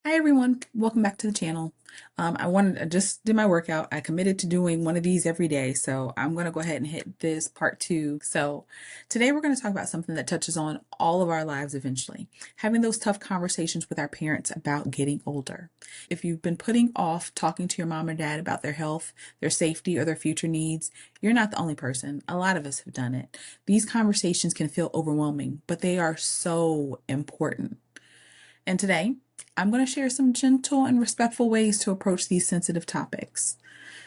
Hi everyone, welcome back to the channel. I just did my workout. I committed to doing one of these every day, so I'm going to go ahead and hit this part two. So today we're going to talk about something that touches on all of our lives eventually, having those tough conversations with our parents about getting older. If you've been putting off talking to your mom or dad about their health, their safety, or their future needs, you're not the only person. A lot of us have done it. These conversations can feel overwhelming, but they are so important. And today, I'm going to share some gentle and respectful ways to approach these sensitive topics.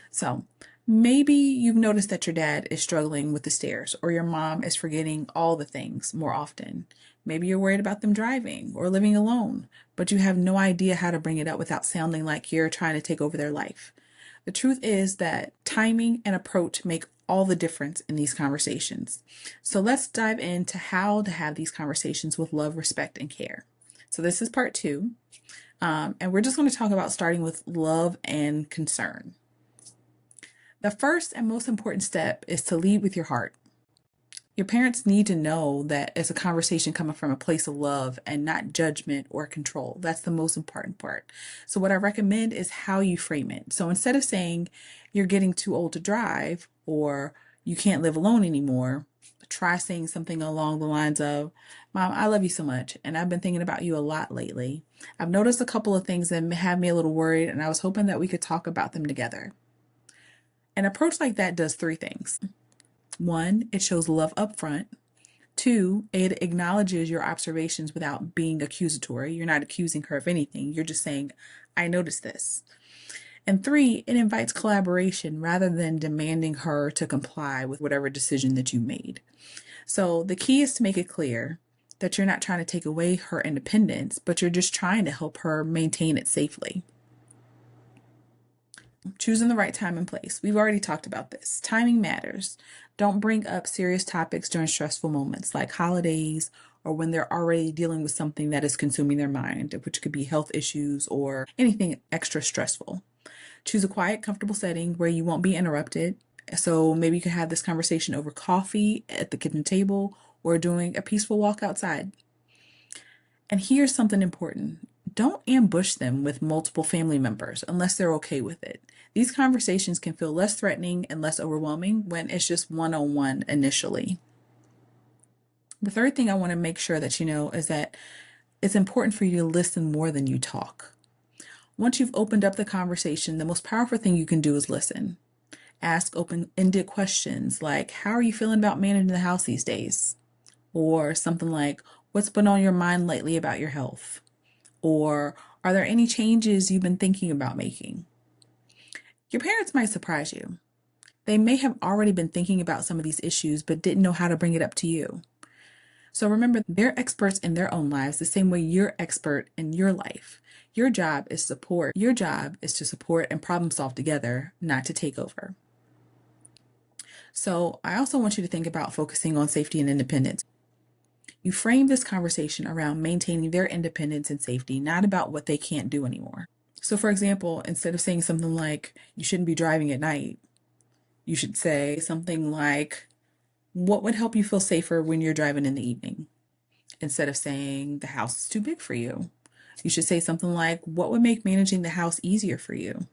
So, maybe you've noticed that your dad is struggling with the stairs, or your mom is forgetting all the things more often. Maybe you're worried about them driving or living alone, but you have no idea how to bring it up without sounding like you're trying to take over their life. The truth is that timing and approach make all the difference in these conversations. So, let's dive into how to have these conversations with love, respect, and care. So this is part two. And we're just going to talk about starting with love and concern. The first and most important step is to lead with your heart. Your parents need to know that it's a conversation coming from a place of love and not judgment or control. That's the most important part. So what I recommend is how you frame it. So instead of saying you're getting too old to drive or you can't live alone anymore, try saying something along the lines of, Mom, I love you so much, and I've been thinking about you a lot lately. I've noticed a couple of things that have me a little worried, and I was hoping that we could talk about them together. An approach like that does three things. One, it shows love up front. Two, it acknowledges your observations without being accusatory. You're not accusing her of anything. You're just saying, I noticed this. And three, it invites collaboration rather than demanding her to comply with whatever decision that you made. So the key is to make it clear that you're not trying to take away her independence, but you're just trying to help her maintain it safely. Choosing the right time and place. We've already talked about this. Timing matters. Don't bring up serious topics during stressful moments like holidays or when they're already dealing with something that is consuming their mind, which could be health issues or anything extra stressful. Choose a quiet, comfortable setting where you won't be interrupted. So maybe you can have this conversation over coffee at the kitchen table or doing a peaceful walk outside. And here's something important. Don't ambush them with multiple family members unless they're okay with it. These conversations can feel less threatening and less overwhelming when it's just one-on-one initially. The third thing I want to make sure that you know is that it's important for you to listen more than you talk. Once you've opened up the conversation, the most powerful thing you can do is listen. Ask open-ended questions like, how are you feeling about managing the house these days? Or something like, what's been on your mind lately about your health? Or are there any changes you've been thinking about making? Your parents might surprise you. They may have already been thinking about some of these issues, but didn't know how to bring it up to you. So remember, they're experts in their own lives the same way you're expert in your life. Your job is support. Your job is to support and problem solve together, not to take over. So I also want you to think about focusing on safety and independence. You frame this conversation around maintaining their independence and safety, not about what they can't do anymore. So for example, instead of saying something like, you shouldn't be driving at night, you should say something like, what would help you feel safer when you're driving in the evening? Instead of saying the house is too big for you, you should say something like, what would make managing the house easier for you?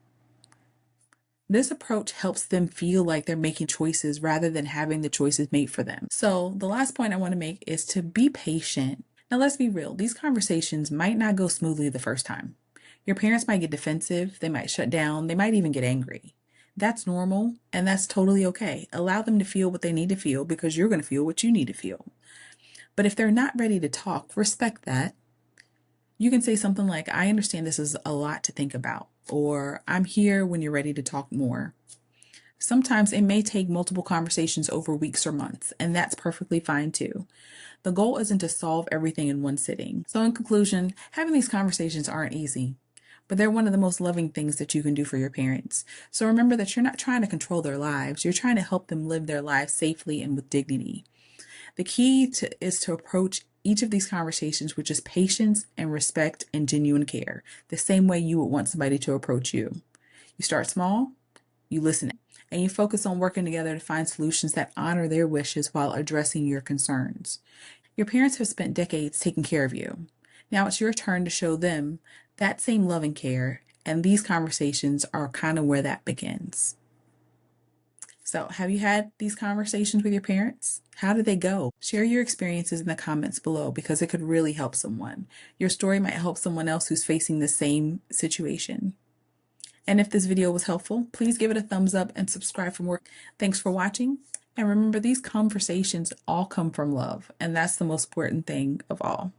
This approach helps them feel like they're making choices rather than having the choices made for them. So the last point I want to make is to be patient. Now let's be real, these conversations might not go smoothly the first time. Your parents might get defensive, they might shut down, they might even get angry. That's normal and that's totally okay. Allow them to feel what they need to feel because you're going to feel what you need to feel. But if they're not ready to talk, respect that. You can say something like, I understand this is a lot to think about, or I'm here when you're ready to talk more. Sometimes it may take multiple conversations over weeks or months, and that's perfectly fine too. The goal isn't to solve everything in one sitting. So in conclusion, having these conversations aren't easy, but they're one of the most loving things that you can do for your parents. So remember that you're not trying to control their lives. You're trying to help them live their lives safely and with dignity. The key is to approach each of these conversations with just patience and respect and genuine care, the same way you would want somebody to approach you. You start small, you listen, and you focus on working together to find solutions that honor their wishes while addressing your concerns. Your parents have spent decades taking care of you. Now it's your turn to show them that same love and care, and these conversations are kind of where that begins. So, have you had these conversations with your parents? How did they go? Share your experiences in the comments below because it could really help someone. Your story might help someone else who's facing the same situation. And if this video was helpful, please give it a thumbs up and subscribe for more. Thanks for watching. And remember, these conversations all come from love, and that's the most important thing of all.